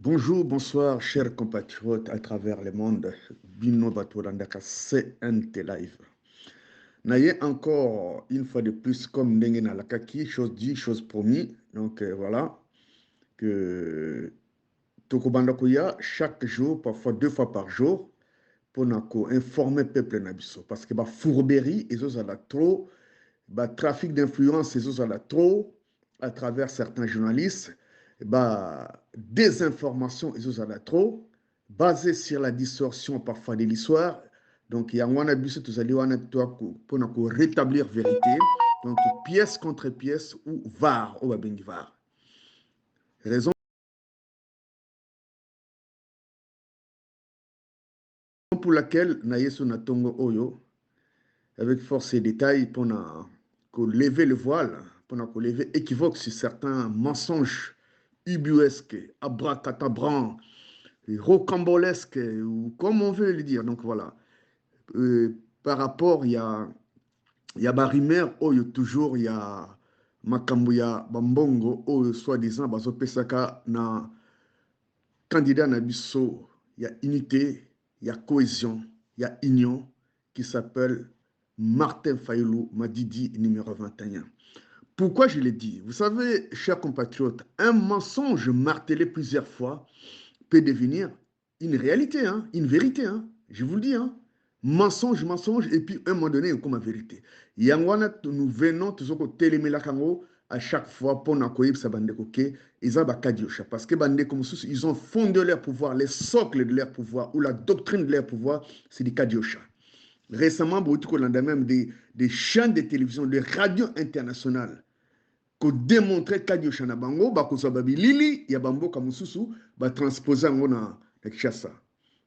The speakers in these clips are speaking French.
Bonjour, bonsoir, chers compatriotes à travers le monde. Bino Batorandaka CNT Live. Naye encore une fois de plus, comme Nengen Alakaki, chose dit, chose promis. Donc voilà, que Tokobandakoya, chaque jour, parfois 2 fois par jour, pour informer le peuple Nabiso. Parce que bah, fourberie, et ça là trop, bah, trafic d'influence, et ça là trop, à travers certains journalistes, bah, désinformation, et ça là trop, basé sur la distorsion parfois de l'histoire. Donc, il y a un abus, tout allez pour rétablir vérité. Donc, pièce contre pièce ou var, ou var. Raison pour laquelle Nayesu Natongo Oyo, avec force et détails, pour lever le voile, pour lever équivoque sur certains mensonges ubuesques, abracadabrants, rocambolesques, ou comme on veut le dire. Donc voilà. Par rapport, il y a Barimer, Oyo toujours, il y a Makambuya Bambongo, Oyo soi-disant, Bazopesaka, na candidat Nabiso, il y a unité, il y a cohésion, il y a union, qui s'appelle Martin Fayoulou Madidi, numéro 21. Pourquoi je l'ai dit? Vous savez, chers compatriotes, un mensonge martelé plusieurs fois peut devenir une réalité, hein, une vérité. Hein, je vous le dis. Hein. Mensonge, mensonge, et puis à un moment donné, comme la vérité. Yangwana, nous venons toujours au télémélakango à chaque fois pour nous accueillir sa bande coquet, ils ont bakadiosha. Parce que bande comme ça, ils ont fondé leur pouvoir, les socles de leur pouvoir, ou la doctrine de leur pouvoir, c'est des kadiosha. Récemment, beaucoup de même des chaînes de télévision, des radios internationales, ko démontrer kadiosha na bango, bakosa babilili, ya bambo kamususu, ba transposer ngo na Kinshasa.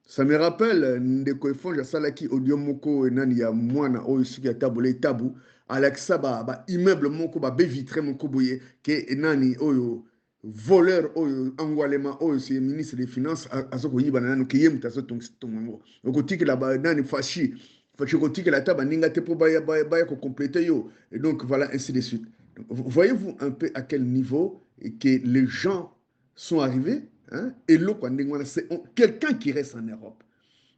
Ça me rappelle ndeko efonja salaki audio moko nani ya mwana oyo siki ya tabule tabu alakisa ba immeuble moko ba vitre moko boye ke nani oyo voleur oyo angwalema oyo c'est ministre des finances azoko yiba nanu ke yemu taso tongo okotiki la ba nani fashi kotiki la taba ninga te po baya ko compléter yo et donc voilà ainsi de suite. Voyez-vous un peu à quel niveau que les gens sont arrivés. Hein? Et l'autre, c'est quelqu'un qui reste en Europe.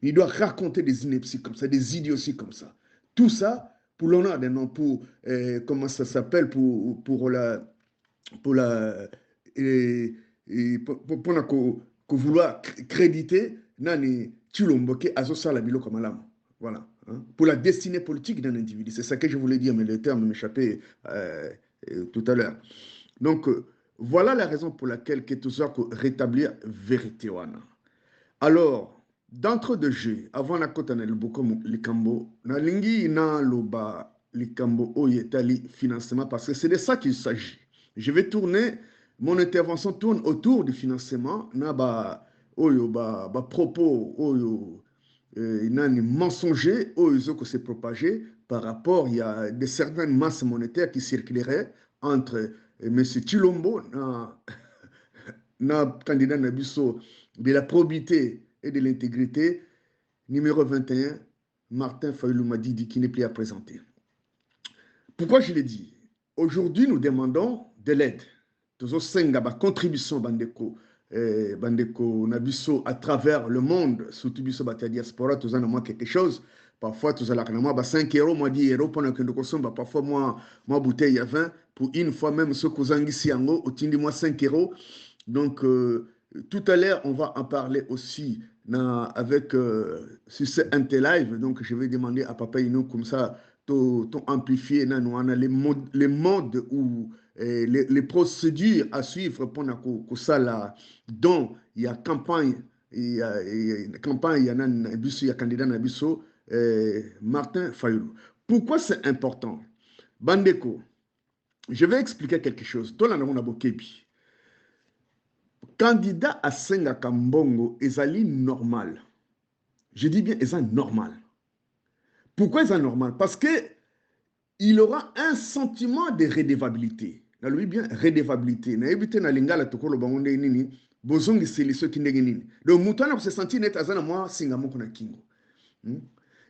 Il doit raconter des inepties comme ça, des idioties comme ça. Tout ça pour l'honneur des noms, pour, comment ça s'appelle, pour la, pour vouloir créditer Nani Chulomboke Azosala Bilo Kamalam. Voilà. Hein? Pour la destinée politique d'un individu. C'est ça que je voulais dire, mais le terme m'échappait tout à l'heure. Donc, voilà la raison pour laquelle que tout ça rétablir vérité. Alors, d'entre deux jeux, avant la côte le beaucoup likambo, na lingi na loba likambo oyetali financement parce que c'est de ça qu'il s'agit. Je vais tourner, mon intervention tourne autour du financement, na ba oyo ba propos oyo nani mensonger oyo que c'est propagé par rapport il y a de certaines masses monétaires qui circuleraient entre M. Chilombo na candidat Nabiso de la probité et de l'intégrité, numéro 21, Martin Fayoulou Madidi, qui n'est plus à présenter. Pourquoi je l'ai dit? Aujourd'hui, nous demandons de l'aide. Toujours senga ba contribution bandeko bandeko Nabiso à travers le monde, surtout biso ba diaspora, tous en moi quelque chose. Parfois, tous à moi 5 euros, moi 10 euros pendant que nous consommons, parfois moi bouteille à 20 pour une fois même ce que vous siango, au tindi moi 5 euros. Donc, tout à l'heure, on va en parler aussi avec sur ce live. Donc, je vais demander à Papa Ino comme ça, ton amplifier les modes ou les procédures à suivre pour que ça là, dont il y a campagne, il y a campagne, il y a candidat Nabiso, Martin Fayoulou. Pourquoi c'est important? Bandeko, je vais expliquer quelque chose. Toi, là, on a Bokebi. Candidat à Senga Kambongo, ezali normal. Je dis bien, c'est normal. Pourquoi c'est normal? Parce que il aura un sentiment de redevabilité. Nalobi bien redevabilité. Na ebite na lingala tokolo bangonde nini, bozongi seliso kindenge nini. Donc mutana se sentir net azana moi singa moko na kingo.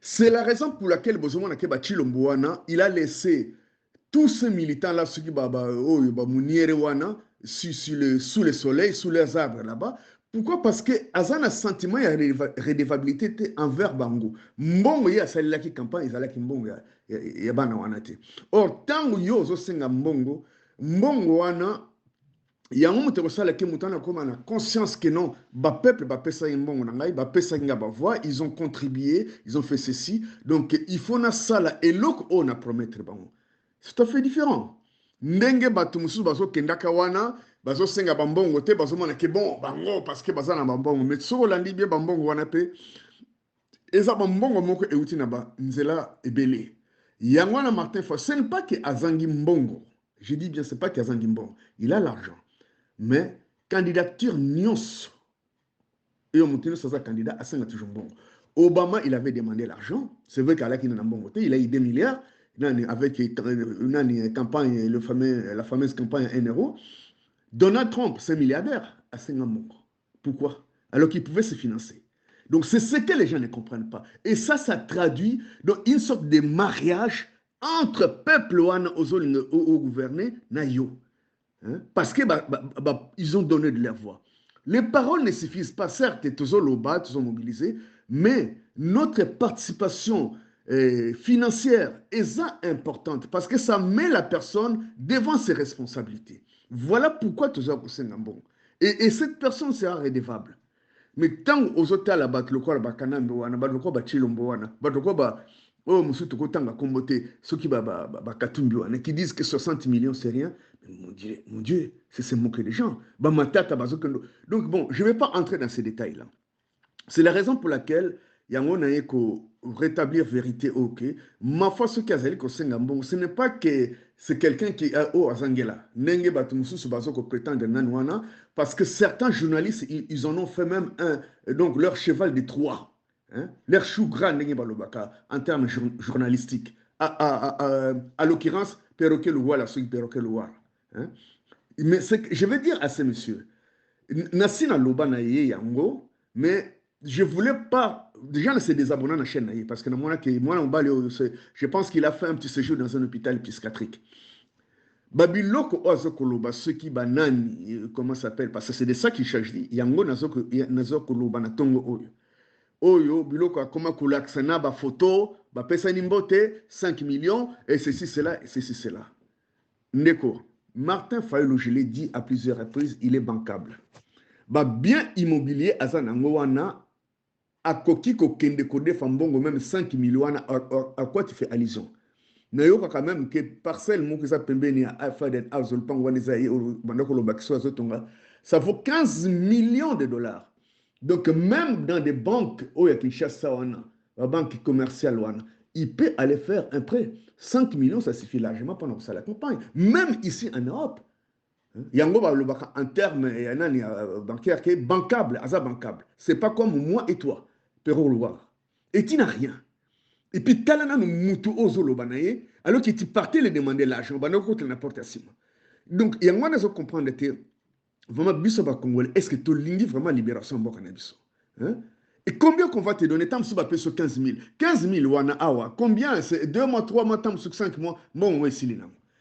C'est la raison pour laquelle Bozomo na keba Chilomboana, il a laissé tous ces militants-là, ceux qui sous le soleil, sous les arbres là-bas, Pourquoi? Parce que Azan a sentiment il y a redevabilité envers Bango. Mbongo ya salila ki campagne izala ki mbongo ya bana wana te. Or tango yo zo senga mbongo wana yango moto kosala ke moto na koma na conscience que non ba peuple ba pesa mbongo na ngai ba pesa nga ba voix, ils ont contribué, ils ont fait ceci. Donc il faut na sala eloko on a promettre bango. C'est tout à fait différent. Ndenge bato mususu bazo kendaka wana bazo senga bambongo te bazo mona ke bon bango parce que bazana bambongo mais soko landi bien bambongo wana pe eza bambongo moko euti na ba nzela ebele yango wana Martin Fayulu ce n'est pas que azangi mbongo, je dis bien c'est pas que azangi mbongo, il a l'argent mais candidature nyonso et on monte ça candidat à 5 toujours mbongo. Obama il avait demandé l'argent, c'est vrai qu'Alaki n'a mbongo te, il a eu 2 milliards avec une campagne, la fameuse campagne à 1 euro. Donald Trump, c'est milliardaire à Singapour. Pourquoi? Alors qu'il pouvait se financer. Donc c'est ce que les gens ne comprennent pas. Et ça traduit dans une sorte de mariage entre peuple au gouverné nayo. Hein? Parce qu'ils ont donné de leur voix. Les paroles ne suffisent pas, certes, tous ont mobilisé, mais notre participation financière est importante parce que ça met la personne devant ses responsabilités. Voilà pourquoi tu as bon. Et cette personne sera redevable. Mais tant aux autres là bas le quoi ba kanambe wana ba le quoi ba chilombo wana ba le quoi ba oh monsieur to kotanga kombote ceux qui ba katumbi wana qui disent que 60 millions c'est rien. Mais mon Dieu, c'est se moquer des gens. Ba matata bazokendo. Donc bon, je vais pas entrer dans ces détails là. C'est la raison pour laquelle yango na yeko rétablir vérité ok. Ma foi ce qu'azali ko sengambong, ce n'est pas que c'est quelqu'un qui a oh azangela. Nenge batumusu subazo ko prétendre nanwana parce que certains journalistes ils en ont fait même un donc leur cheval de Troie, hein? Leur chou gras nenge balobaka en termes journalistiques. À l'occurrence perroquet le voilà celui perroquet le voilà, hein? Mais je vais dire à ces messieurs Nassina loba na ye yango mais je voulais pas. Déjà, c'est désabonné la chaîne parce que je pense qu'il a fait un petit séjour dans un hôpital psychiatrique. Babiloko Ozokoloba, ceux qui banani, comment ça s'appelle? Parce que c'est de ça qu'il cherche. Yango Nazokoloba na Tongo Oyo. Oyo, Biloko a comment Kulaksana, ba photo, ba pesa nimbote, 5 millions, et ceci, cela, et ceci, cela. Ndeko, Martin Fayulu, je l'ai dit à plusieurs reprises, il est bancable. Ba bien immobilier, Azanango wana, à Koki Kokende Kode Fambongo, même 5 millions, à quoi tu fais allusion? Nayoka quand même que parcelle, mon ça pembeni à Faden Azul Pangwanizaï, Bandakolo Bakso Azotonga, ça vaut 15 millions de dollars. Donc même dans des banques, Oya Kinshasa, la banque commerciale, il peut aller faire un prêt. 5 millions, ça suffit largement pendant que ça l'accompagne. Même ici en Europe. Yango en termes bancaires, bancable, asa bancable. C'est pas comme moi et toi, Perro Loire. Et tu n'as rien. Et puis, talana no mutu ozolo banaye, alors que tu partais les demander l'argent, banako n'importe quoi. Donc, il y a un moment comprendre que vraiment biso ba congolais, est-ce que tu lingi vraiment libération mbokana biso? Hein? Et combien qu'on va te donner? Tam sou ba peso 15 000. 15 000 wana awa. Combien? C'est 2 mois, 3 mois, tam sou 5 mois. Bon, ouais, si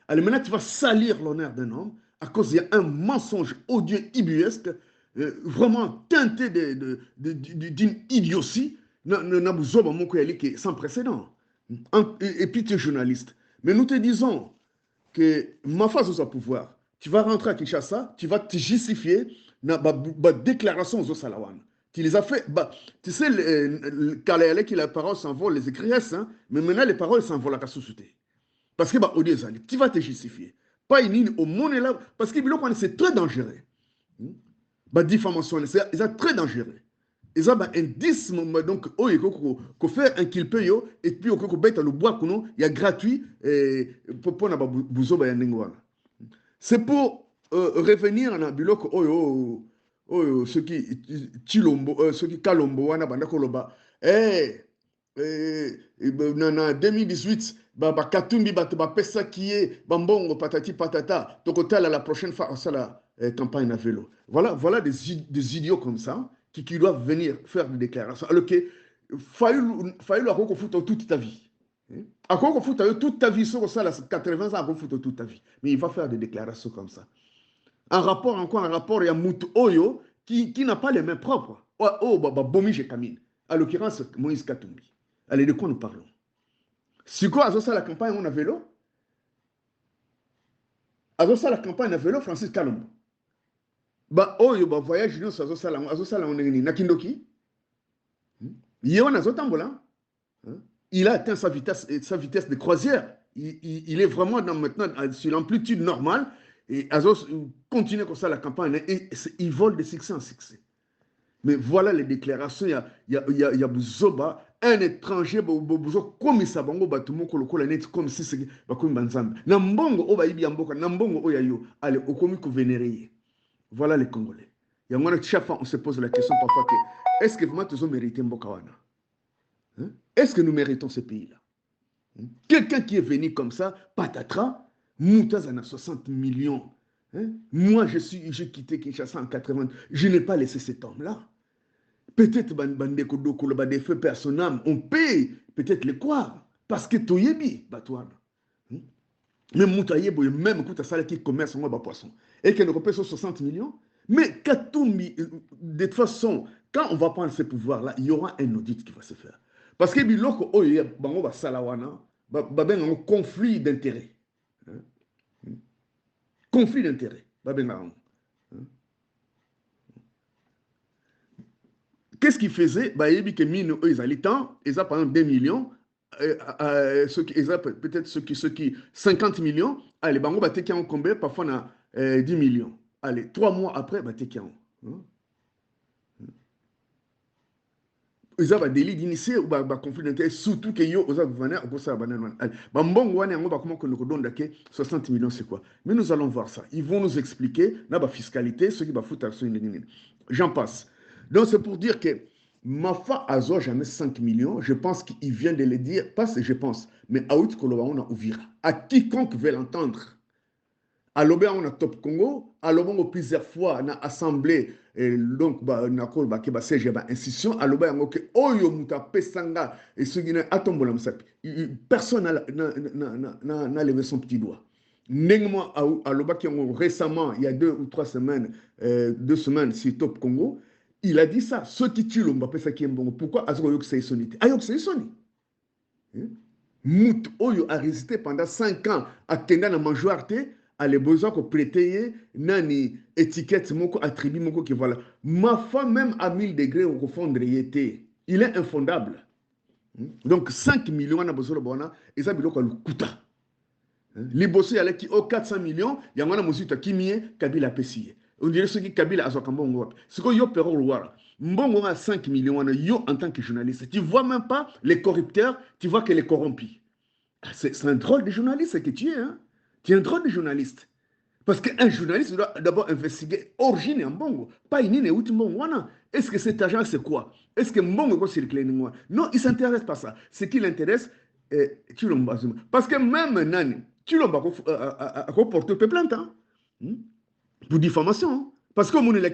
alors maintenant, tu vas salir l'honneur d'un homme à cause d'un mensonge odieux, ubuesque, vraiment teinté d'une idiotie, sans précédent. Et puis tu es journaliste. Mais nous te disons que ma face au pouvoir, tu vas rentrer à Kinshasa, tu vas te justifier dans la déclaration aux Salawan. Tu les as fait, tu sais, quand la parole s'envole, les écrits restent, hein, mais maintenant les paroles s'envolent à la société. Parce que tu vas te justifier. Pas une au monde là, parce que c'est très dangereux. La diffamation, c'est très dangereux. Et ça, un indice, donc, il faut faire un qu'il peut, et puis, il faut mettre le bois, il y a gratuit, c'est pour revenir à Biloko, ceux qui Chilombo, ceux qui Kalombo, wana bandakoloba. En 2018, Katumbi pesa qui est bambongo patati patata. Donc la prochaine fois ça la campagne à vélo. Voilà des idiots comme ça qui doivent venir faire des déclarations. Alors que Fayulu a foutu toute ta vie. A quoi foutu toute ta vie sur ça 80 ans a foutu toute ta vie. Mais il va faire des déclarations comme ça. Un rapport, il y a Moutou Oyo qui n'a pas les mains propres. Bomi Jekamine. À l'occurrence, Moïse Katumbi. Allez, de quoi nous parlons? Si quoi, à la campagne, on a vélo? À la campagne, on a vélo, Francis Kalombo. Voyage, nous, on est Nakindoki. Il a atteint sa vitesse de croisière. Il est vraiment maintenant sur l'amplitude normale. Et Azos continue comme ça la campagne. Et il vole de succès en succès. Mais voilà les déclarations. Il y a Bouzoba, un étranger, comme ça, comme si c'est comme Banzambe. Nambongo, Obaïbiamboka, Nambongo, Oyayo, allez, Okomiko vénéré. Voilà les Congolais. Chaque fois, on se pose la question parfois que est-ce que vraiment tous ont mérité Mbokawana? Hein? Est-ce que nous méritons ce pays-là? Hein? Quelqu'un qui est venu comme ça, patatras, Moutaz en a 60 millions. Hein? Moi, j'ai quitté Kinshasa en 80. Je n'ai pas laissé cet homme-là. Peut-être des feux personnels, on paye peut-être les quoi. Parce que Toyebi, Batouana. Même Moutayebo, même Koutasala qui commerce en poisson. Et qu'elle ne paye 60 millions. Mais Katoumi, de toute façon, quand on va prendre ce pouvoir-là, il y aura un audit qui va se faire. Parce que biloko oye bango ba salawana ben un conflit d'intérêts. Conflit d'intérêts. Qu'est-ce qu'ils faisaient? Que mine ils allaient tant, ils ont par exemple 2 millions, peut-être ceux qui 50 millions, allez bango ba teki en combien parfois on a 10 millions. Allez, 3 mois après, teki en. Ils ont un délit d'initier ou un conflit d'intérêt, surtout que yo aux gouverneurs pour ça banane. Bambong wane on va comment que nous donne 60 millions c'est quoi? Mais nous allons voir ça. Ils vont nous expliquer la fiscalité, ce qui va foutre action. J'en passe. Donc c'est pour dire que Mafa Azo jamais 5 millions, je pense qu'il vient de le dire, pas que je pense, mais à Out Koloba on a ouvert. À quiconque veut l'entendre. À l'Obé, on a Top Congo, à l'Obé, plusieurs fois, on a assemblé, donc, on a fait une institution, à l'Obé, on a fait Oyo Mouta Pesanga, et ce qui est Atombola Mousapi. Personne n'a levé son petit doigt. Néanmoins, à l'Obé, récemment, il y a 2 ou 3 semaines, 2 semaines, sur Top Congo, il a dit ça. Ceux qui tuent l'Obé, c'est qui est bon. Pourquoi Azo Yok Seisoni? Ayok Seisoni. Mout Oyo a résisté pendant 5 ans à Kenda na Manjouarte. À les besoins qu'on prêtait, nani étiquette moko attribut moko qui voilà. Ma femme même à 1000 degrés au fondre était. Il est infondable. Donc 5 millions na besoin de bona et ça biloko le kuta. Les bossés allaient qui au 400 millions, il y a un monsieur qui mie Kabila Pessie. On dirait ce qui Kabila a Zokambo. Ce que yo perro loir. Mbongo a 5 millions yo en tant que journaliste. Tu vois même pas les corrupteurs, tu vois que les corrompus. C'est un drôle de journaliste que tu es, hein. Tu es un drôle de journaliste. Parce qu'un journaliste doit d'abord investiguer origine en Bongo. Pas une ou Mbongo. Est-ce que cet argent, c'est quoi? Est-ce que Mbongo est circulé? Non, il ne s'intéresse pas à ça. Ce qui l'intéresse, tu l'as. Parce que même Nani, tu l'as porté plainte pour diffamation. Hein? Parce que mon élève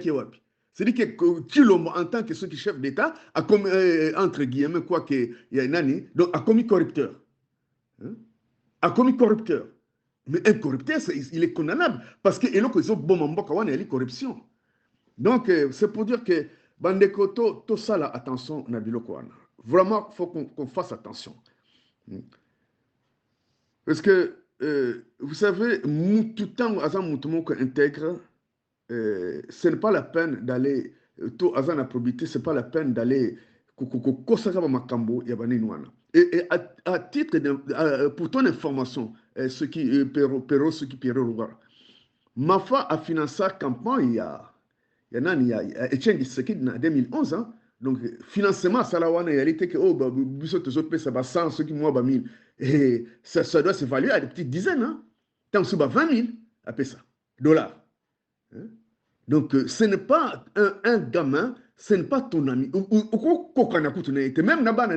c'est-à-dire que tu l'as en tant que ceux qui chef d'État, a commis, entre guillemets, quoi qu'il y a Nani, donc a commis corrupteur. A commis corrupteur. Mais un corrupteur, il est condamnable. Parce que ils ont bon il y a corruption. Donc, c'est pour dire que Bandeko, tout ça, là, attention, vraiment, il faut qu'on fasse attention. Parce que, vous savez, tout temps, qu'on intègre, ce n'est pas la peine d'aller, tout Azan la probité, ce n'est pas la peine d'aller, et à titre pour ton information, ce qui Perro, ce qui Perro, Mafa a financé la campagne il y a Etienne Tshisekedi en 2011. Hein? Donc, financement, ça la wane, il y a l'été que, ça va 100, ceux qui m'ont 1000. Et ça doit s'évaluer à des petites dizaines. Hein? Tant que 20 000, après ça, dollars. Hein? Donc, ce n'est pas un gamin, ce n'est pas ton ami. Même là-bas,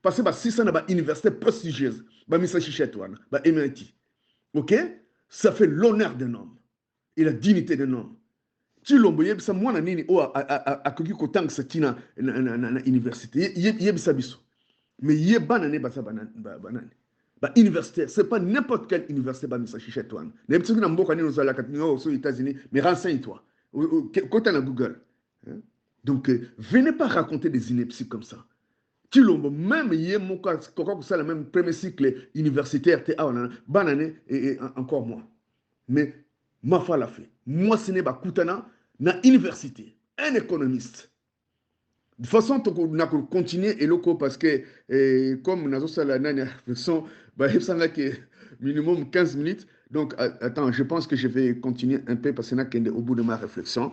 parce que si ça n'a pas une université prestigieuse, MIT. Ok? Ça fait l'honneur d'un homme et la dignité d'un homme. Tu l'as vu, ça moi nani a koki kotang satina na université. Yebisa biso. Mais yeba nane basa banane. Ba universitaire, c'est pas n'importe quelle université ba misa chichetouane. N'importe qui n'a mboka ni aux États-Unis, mais renseigne-toi. Quand on a Google. Hein. Donc, venez pas raconter des inepties comme ça. Même ça le même premier cycle universitaire, banane et encore moins. Mais ma foi l'a fait. Moi, ce n'est pas Koutana, na université, un économiste. De toute façon, on a continuer et loco parce que, comme nous avons la dernière réflexion, il y a minimum 15 minutes. Donc, attends, je pense que je vais continuer un peu parce que au bout de ma réflexion.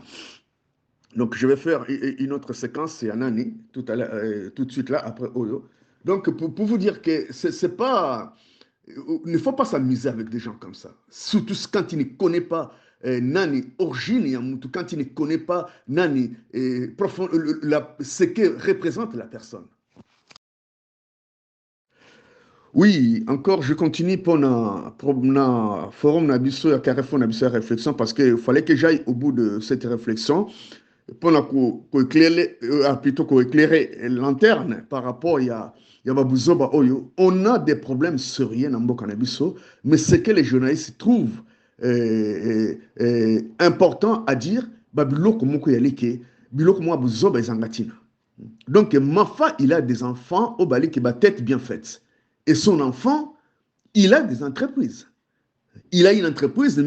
Donc, je vais faire une autre séquence, c'est Anani, tout de suite là, après Oyo. Donc, pour vous dire que c'est pas. Il ne faut pas s'amuser avec des gens comme ça. Surtout quand il ne connaît pas Nani, origine, quand il ne connaît pas Nani, ce que représente la personne. Oui, encore, je continue pour le forum Nabiso et Carrefour Nabiso réflexion parce qu'il fallait que j'aille au bout de cette réflexion pour plutôt éclairer lanterne par rapport à Babuzoba Oyo. On a des problèmes sérieux dans le Nabiso, mais ce que les journalistes trouvent important à dire, Babiloko Moko Yalike, Biloko Mo Babuzoba Zangatina. Donc, Mafa, il a des enfants au Bali qui ont tête bien faite. Et son enfant, il a des entreprises. Il a une entreprise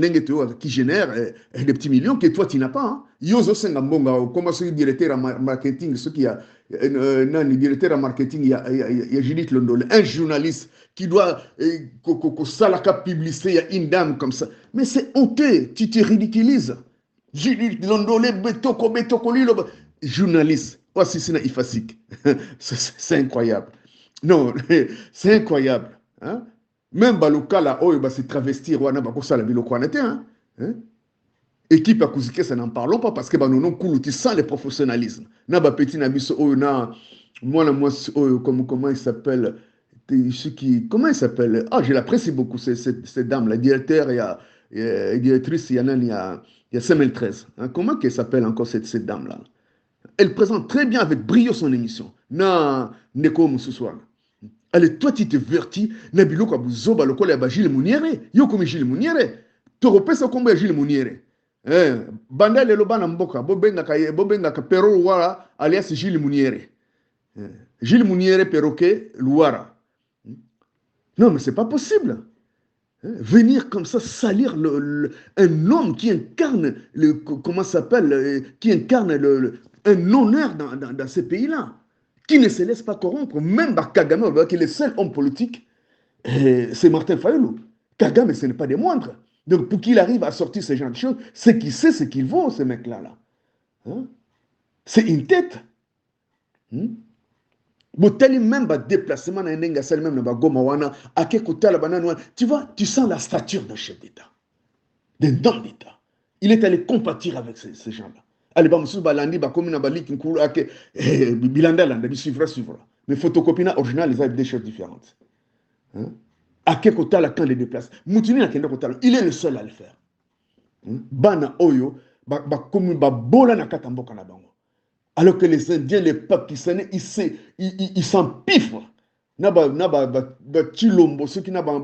qui génère des petits millions que toi, tu n'as pas. Hein. Yozo Sengambonga, comme ce directeur marketing, ce qui a un directeur marketing, il y a Judith Londole, un journaliste qui doit salaka publicité, il y a une dame comme ça. Mais c'est honteux, tu te ridiculises. Judith Londole, Betoko Lilo, journaliste. Oh, si c'est ifasik. C'est incroyable. Non, c'est incroyable. Hein? Même Baluka là, oh, bah, c'est travestir, wana ba kosa la biloko wana te, hein? Équipe à Kouzike, ça n'en parlons pas parce que bah, nous non coulou, tu sens le professionnalisme. Na ba petit na biso, oh, na, moi, oh, comment il s'appelle? Comment il s'appelle? Ah, je l'apprécie beaucoup, cette dame, la directeur et directrice, il y a 2013. Hein? Comment qu'elle s'appelle encore cette dame-là? Elle présente très bien avec brio son émission. Na, Neko Moussousouane. Allez, toi, tu te vertis, Nabilo Kabuzoba, le col à Gilles Mouniere, yo comme Gilles Mouniere, tu repèses comme Gilles Mouniere. Banda le loba namboka, bobenga ka pero wara, alias Gilles Mouniere. Gilles Mouniere perroquet, Louara. Non, mais c'est pas possible. Venir comme ça salir un homme qui incarne, comment s'appelle, qui incarne un honneur dans ces pays-là, qui ne se laisse pas corrompre, même par Kagame, qui est le seul homme politique, c'est Martin Fayoulou. Kagame, ce n'est pas des moindres. Donc, pour qu'il arrive à sortir ce genre de choses, c'est qu'il sait ce qu'il vaut, ce mec-là. Là. Hein? C'est une tête. Hein? Même déplacement tu vois, tu sens la stature d'un chef d'État, d'un homme d'État. Il est allé compatir avec ces gens-là. Allez, mais photocopie originale, ils ont des choses différentes. Hein? Quand les déplace. Il est le seul à le faire. Bana Oyo, bola na katamboka na bango. Alors que les Indiens, les Pakistanais, ils s'empiffrent. Chilombo, ceux qui n'ont pas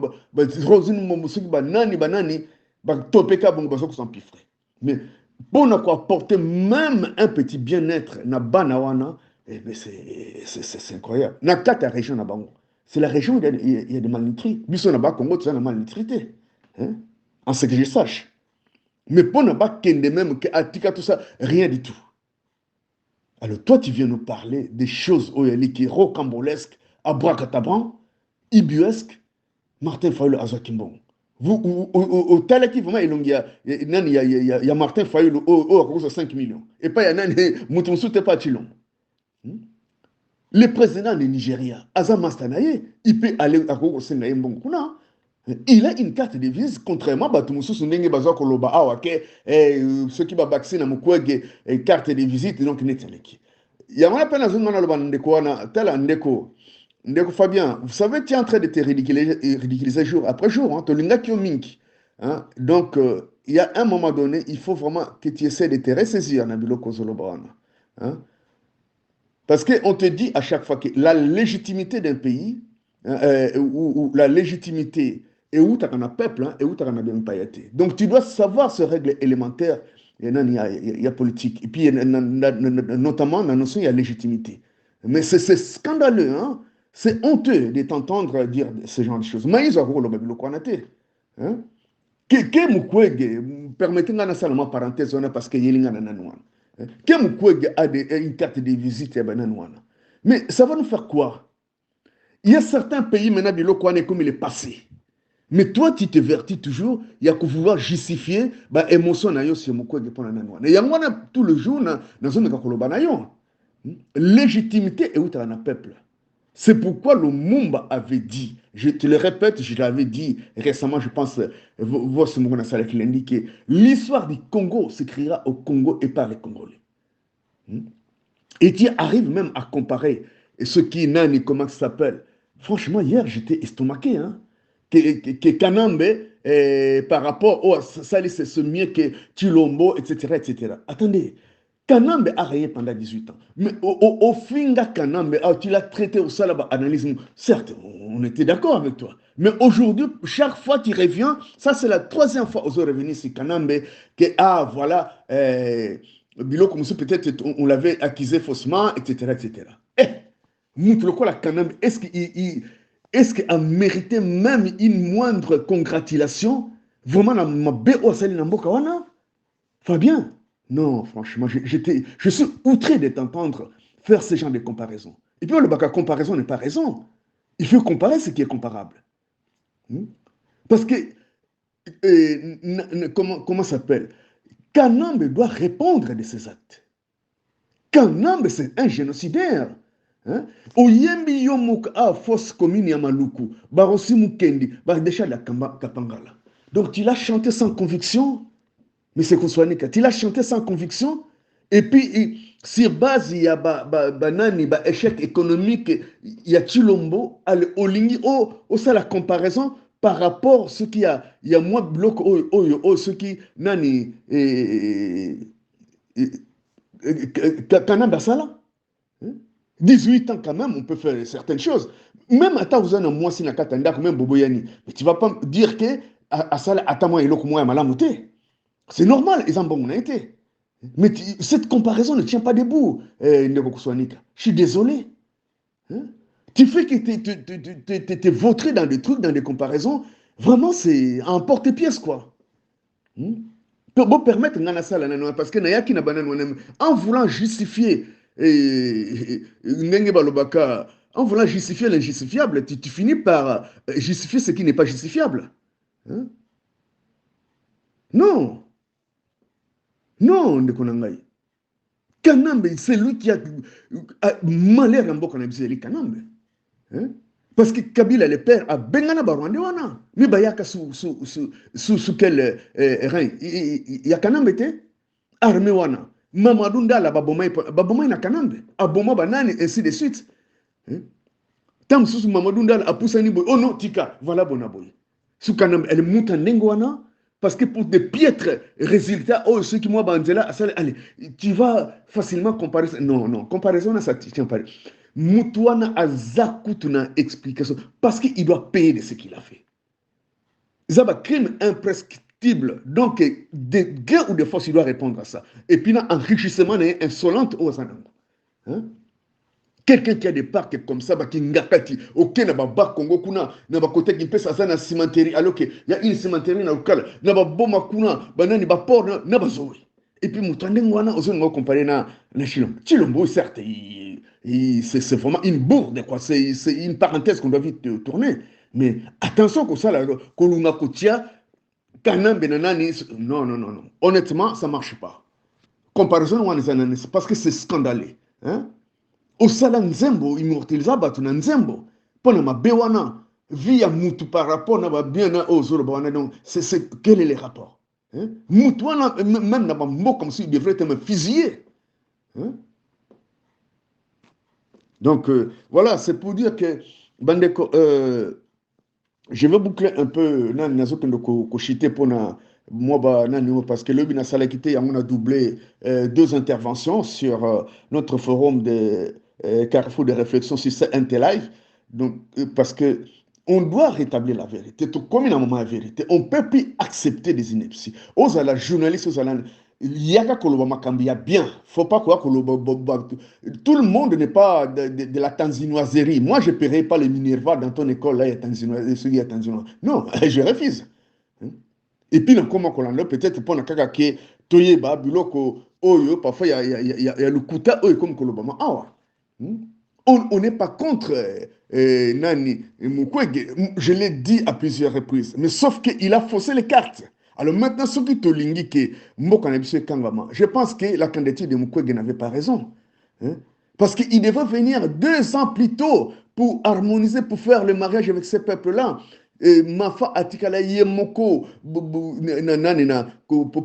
Rosine Mombo, ceux qui nani, topeka bongo, ceux qui s'empiffrent. Mais pour apporter même un petit bien-être na banawana, c'est incroyable. Na kata région na bango. C'est la région où il y a des malnutris. Biso na ba Congo, tu as la malnutrité. Hein? En ce que je sache. Mais pour ne pas kende même, que tout ça, rien du tout. Alors toi, tu viens nous parler des choses qui rocambolesques, abracadabran, ibuesques, Martin Fayoulou Azakimbon. Vous, au Talaki, vraiment, il y a Martin Fayoulou à cause de 5 millions. Et pas, il y a Moutonsu Tepachilon. Le président du Nigeria, Azam Mastanaye, il peut aller à cause de Sengaïmbon. Il a une carte de visite, contrairement à Batumusu Sunenge Bazakoloba Awake, ceux qui va vacciner à carte de visite, donc Neteleki. Il y a un peu de Ndeko, Ndeko Fabien, vous savez, tu es en train de te ridiculiser jour après jour, hein, hein. Donc, il y a un moment donné, il faut vraiment que tu essaies de te ressaisir, Nabilo Kozolobana. Hein. Parce qu'on te dit à chaque fois que la légitimité d'un pays, ou la légitimité, et où tu as un peuple, et où tu as un bien pailleté. Donc tu dois savoir ce règle élémentaire il y a politique. Et puis, notamment, dans la notion, il y a légitimité. Mais c'est scandaleux, hein? C'est honteux de t'entendre dire ce genre de choses. Maïs a le Babylon Kwanate. Hein? Ke mukwege, permettez-moi seulement parenthèse, parce que Yelinga nanouana. Que mukwege a une carte de visite à nanouana. Mais ça va nous faire quoi? Il y a certains pays maintenant, comme il est passé. Mais toi, tu te vertis toujours, il y a que vouloir justifier l'émotion na yo c'est mukwege pour nanouana. Il y a tout le jour dans zone de Kakoloba na yo. Légitimité est où tu as un peuple. C'est pourquoi le Mumba avait dit, je te le répète, je l'avais dit récemment, je pense, qui l'indiquait, l'histoire du Congo s'écrira au Congo et par les Congolais. Et tu arrives même à comparer ce qui nani, comment ça s'appelle. Franchement, hier, j'étais estomaqué. Hein? Que Kanambe, par rapport au ça, c'est ce mieux que Chilombo, etc., etc. Attendez, Kanambe a rayé pendant 18 ans. Mais au finga Kanambe, tu l'as traité au salaba analyse. Certes, on était d'accord avec toi. Mais aujourd'hui, chaque fois tu reviens, ça c'est la troisième fois aux revenus sur Kanambe, que voilà, Bilo comme ça peut-être on l'avait accusé faussement, etc., etc. Eh, montre le quoi la Kanambe, est-ce qu'il a mérité même une moindre congratulation? Vraiment, ma BO Sali Namboka wana? Fabien? Non, franchement, je suis outré de t'entendre faire ce genre de comparaison. Et puis, le bac à comparaison n'est pas raison. Il faut comparer ce qui est comparable. Parce que, comment ça s'appelle? Kanambe doit répondre de ses actes. Kanambe, c'est un génocidaire. Oyembi yomuka a fausse commune ya Maluku, barosi mukendi, barodesha la Kapangala. Donc, tu l'as chanté sans conviction. Mais c'est qu'on soit tu l'as chanté sans conviction, et puis sur base, il y a banani, échec économique, il y a Chilombo, au lingi, ça la comparaison par rapport à ce qu'il y a, il y a moins de blocs, ce qui, nani, Kanamba Sala. 18 ans quand même, on peut faire certaines choses. Même à Taouzana, moi, si na Katanda, même Boboyani, mais tu ne vas pas dire que à Sala, à moi, il y a moi, Malamouté. C'est normal, ils en ont été. Mais cette comparaison ne tient pas debout, Je suis désolé. Hein? Tu fais que tu es vautré dans des trucs, dans des comparaisons. Vraiment, c'est en porte-pièce, quoi. Pour permettre, parce que en voulant justifier, en voulant justifier l'injustifiable, tu finis par justifier ce qui n'est pas justifiable. Hein? Non. Non, Ndekonangai. Kanambe, c'est lui qui a malheur en boko na biseli Kanambe. Parce que Kabila, le père, a bengana barwande wana. Mi bayaka sous quel règne? Il y a Kanambe te? Armée wana. Mamadou Ndala babomai na Kanambe. Aboma banani, ainsi de suite. Tam sous Mamadou Ndala a poussé ni boy. Oh non, tika, voilà bonaboy. Sous Kanambe, elle monte en wana. Parce que pour des piètres résultats, ceux qui m'ont bandela, allez, tu vas facilement comparer. Non, comparaison, ça ne tient pas. Moutouana a zakutuna explication. Parce qu'il doit payer de ce qu'il a fait. Il y a un crime imprescriptible. Donc, des gains ou des forces, il doit répondre à ça. Et puis, un enrichissement insolente aux Anango. Quelqu'un qui a des parcs comme ça, qui ngakati, ok, na ba Congo kuna, na ba côté qui peut ça na cimenterie, alors que il y a une cimenterie na local, na ba boma kuna, banani ba port na ba zoé. Et puis mutande ngwana ozo ngo comparer na Chilombo. Chilombo certes, c'est vraiment une bourde quoi, c'est une parenthèse qu'on doit vite tourner. Mais attention que ça là, kolunga kotia kanambe nanani, non. Honnêtement, ça marche pas. Comparaison parce que c'est scandaleux, hein? Osala nzembo immortaliza batu na nzembo pona mabe wana via mutu par rapport na bien na ozolo wana. Donc c'est quel est le rapport, hein? Mutu wana même na mot comme s'il devrait être fusillé, hein? Donc voilà, c'est pour dire que bandeko, je vais boucler un peu na nazo kendo ko chité pona moi parce que le bina sala kité on a doublé 2 interventions sur notre forum de carrefour de réflexion sur ce live. Donc parce que on doit rétablir la vérité, tout comme il y a un moment la vérité. On ne peut plus accepter des inepties. Aux la journalistes, il y a koloba makambia bien. Faut pas quoi koloba. Tout le monde n'est pas de la tanzinoiserie. Moi, je ne paierai pas les Minerva dans ton école, là, il y a tanzinois. Non, je refuse. Hein. Et puis, comment qu'on peut-être pour la kaka qui toyeba, biloko, oyo, parfois, il y a le kuta, oyo, comme kolobama. Ah, ouais. On n'est pas contre Nani Mukwege. Je l'ai dit à plusieurs reprises. Mais sauf qu'il a faussé les cartes. Alors maintenant, ce qui te lingi que je pense que la candidature de Mukwege n'avait pas raison. Hein? Parce qu'il devait venir 2 ans plus tôt pour harmoniser, pour faire le mariage avec ces peuples-là. Mafa atikala yemoko nanina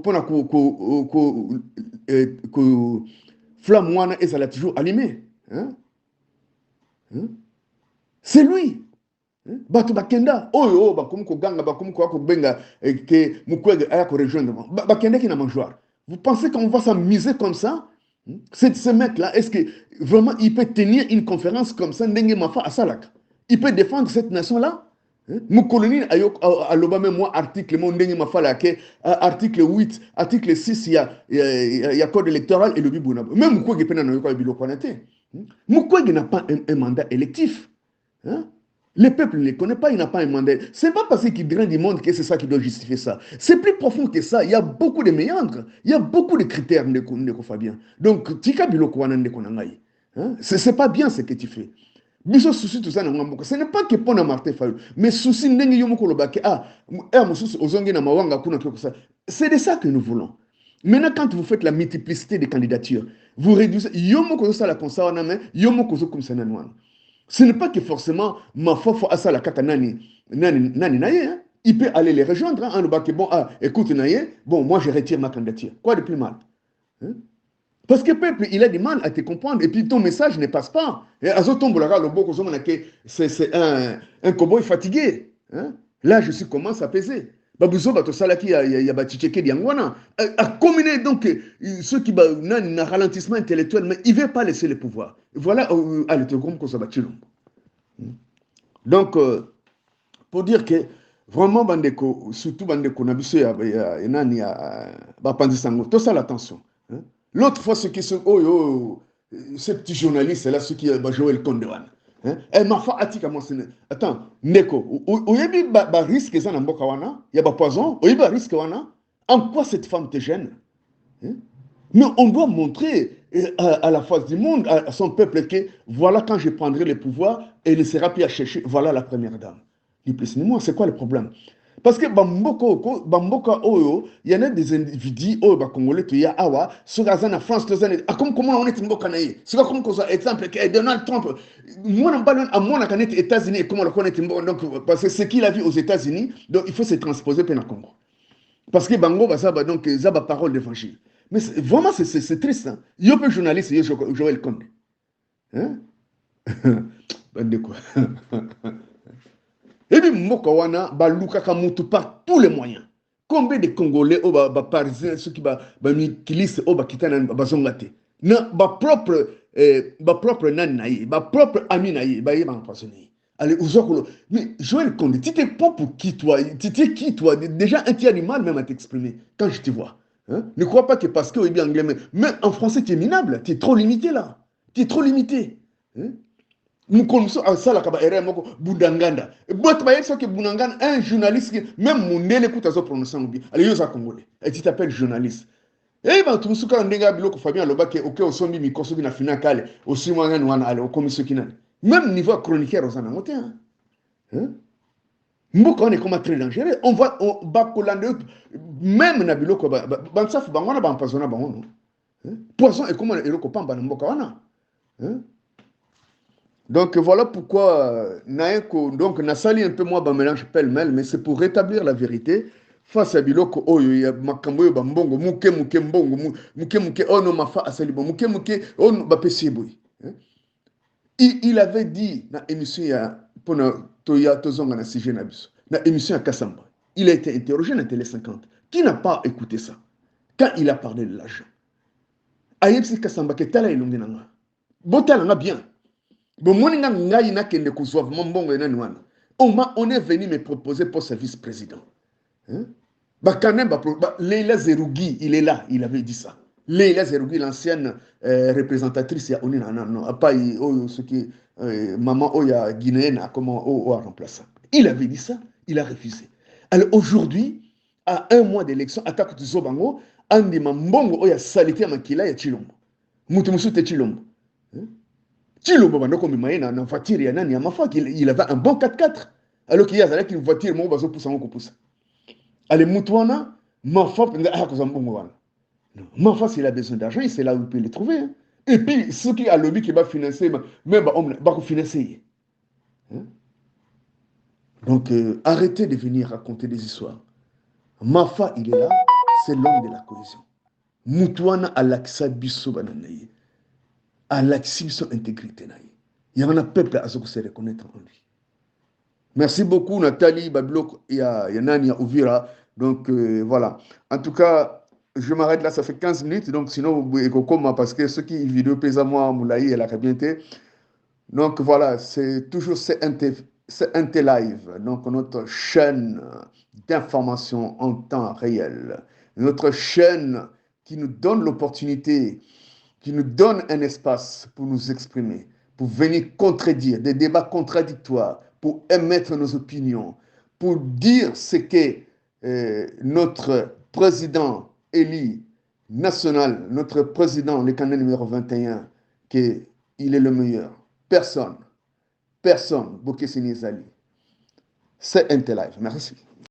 pona ko flamme wana ezala toujours allumée. Hein? Hein? C'est lui. Hein? Bato bakenda oyo bakomi koganga bakomi ko benga que Mukwege aya ko rejoindre bakenda qui na mangeoire. Vous pensez qu'on va s'amuser comme ça? Ce mec-là, est-ce que vraiment il peut tenir une conférence comme ça ndenge mafa asalak? Il peut défendre cette nation-là? Moukoloni a l'obama moi article mon ndenge mafala ke article 8 article 6 il y a code électoral et le bibuna même Mukwege pena na yoko bilo konate. Mukwege n'a pas un mandat électif. Hein? Le peuple ne le connaît pas, il n'a pas un mandat. Ce n'est pas parce qu'il draine du monde que c'est ça qui doit justifier ça. C'est plus profond que ça. Il y a beaucoup de méandres. Il y a beaucoup de critères, Fabien. Donc, tika biloko wana ndeko nangai. C'est pas bien ce que tu fais. Biso souci tout ça ce n'est pas que pour Martin Fayulu, mais souci ndenge yomoko lobake ozongi na mawanga kuna ça. C'est de ça que nous voulons. Maintenant, quand vous faites la multiplicité des candidatures, vous réduisez yomoko ça la konsawana mais yomoko zo comme ça nanwana. Ce n'est pas que forcément ma foi à ça la kaka nani naye, hein. Il peut aller les rejoindre en le bac bon écoute naye, bon moi je retire ma candidature. Quoi de plus mal? Hein? Parce que le peuple, il a du mal à te comprendre. Et puis ton message ne passe pas. C'est un cowboy fatigué. Hein? Là, je commence à peser. Babuzo bato salaki ya baticheke diangwana a combiné donc ceux qui ont un ralentissement intellectuel mais il veut pas laisser le pouvoir. Voilà le comme ça batilo. Donc pour dire que vraiment bandeko surtout bandeko na biso ya nani ya bapandisango tout ça l'attention. L'autre fois, ce ce petit journaliste-là, ce qui est Joël Kondewan, elle m'a fait attiquer moi. Attends, Neko, il y a un risque ça dans Mboka wana, il y a un poison, il y a un risque wana. En quoi cette femme te gêne? Mais on doit montrer à la face du monde, à son peuple, que voilà quand je prendrai le pouvoir, elle ne sera plus à chercher. Voilà la première dame. Ni plus ni moins, c'est quoi le problème? Parce que Bamboka Oyo, il y en a des individus, Congolais, il y a Awa, sur la France, comment on est Mboka Naï? C'est comme exemple, Donald Trump, moi, à moi, on est États-Unis, comment on est Mboka, donc, parce que ce qu'il a vu aux États-Unis, donc il faut se transposer pour le Congo. Parce que Bango, donc, ils ont la parole d'évangile. Mais vraiment, c'est triste. Hein? Il y a un journaliste, il y a Joël Condé. Hein? Ben de quoi? Et puis, Mokawana, Baluka Mutu par tous les moyens. Combien de Congolais, Parisiens, ceux qui lissent, Kitana, Bazongate. Ba propre Nanaï, ba propre Ami Naï, ba yéba empoisonné. Allez, mais Joël Condé, tu t'es pas pour qui toi? Tu t'es qui toi? Déjà, un tiers du mal même à t'exprimer quand je te vois. Hein? Ne crois pas que parce que bien anglais, mais en français, tu es minable. Tu es trop limité là. Tu es trop limité. Hein? Mukonso asala kaba ere moko Budanganda. Bote ba yeso que Budanganda un journaliste même Mundele écoute à zo prononcer bien. Allez yosa congolais. Et tu t'appelles journaliste. Et ben tout suka ndenga biloko Fabien Lobake OK osombi mikoso bi na finale aussi moi wana ale o commission kinani. Même niveau chroniqueur osana moté hein. Mboka on est comme très dangereux. On va bakolande même na biloko bansaf bangona ba empoisonner bango. Poison et comment eloko pamba na mboka wana. Hein? Donc voilà pourquoi donc Nassali un peu moi mélange pêle-mêle, mais c'est pour rétablir la vérité face à Biloko Oyo ya makambo bambongo muke mbongo muke ono mafa asali bon muke ono bapesieboy. Il avait dit dans émission ya pona toya tozonga na sujet na biso na émission ya Kassamba. Il a été interrogé dans Télé 50. Qui n'a pas écouté ça quand il a parlé de l'argent? Ayepsi Kassamba ke tala ilongi nanga. Botala nga bien. On est venu me proposer pour service président. Hein? Leila Zerougui, il est là, il avait dit ça. Leila Zerougui, l'ancienne représentatrice, il y a non, non, pas ce qui maman Oya guinéenne, comment a remplacé. Il avait dit ça, il a refusé. Alors aujourd'hui, à un mois d'élection, attaque de Zobango, Andi Mambongo Oya salité à Makila et Chilombo. Mutumusu te Chilombo. Chilombo, comme il na voiture, il avait un bon 4x4. Alors qu'il y a une voiture, mon bazo pousse en pousse. Allez, Moutouana, Mafa, Mafa, s'il a besoin d'argent, c'est là où il peut le trouver. Hein. Et puis, ceux qui ont le lobby qui va financer, même on va financer. Hein. Donc, arrêtez de venir raconter des histoires. Mafa, il est là, c'est l'homme de la cohésion. Moutouana a l'accès biso bananaye, a l'accès son intégrité. Il y a un peuple à se reconnaître en lui. Merci beaucoup, Nathalie, Bablok et Nani Ouvira. Donc, voilà. En tout cas, je m'arrête là, ça fait 15 minutes. Donc, sinon, vous pouvez comment parce que ceux qui vidéo pèse à moi, Moulaï et la été. Donc, voilà, c'est toujours CNT Live. Donc, notre chaîne d'information en temps réel. Notre chaîne qui nous donne l'opportunité, qui nous donne un espace pour nous exprimer, pour venir contredire des débats contradictoires, pour émettre nos opinions, pour dire ce que notre président élu national, notre président, le candidat numéro 21, qu'il est le meilleur. Personne, Bokeh Sini Zali. C'est Intelive. Merci.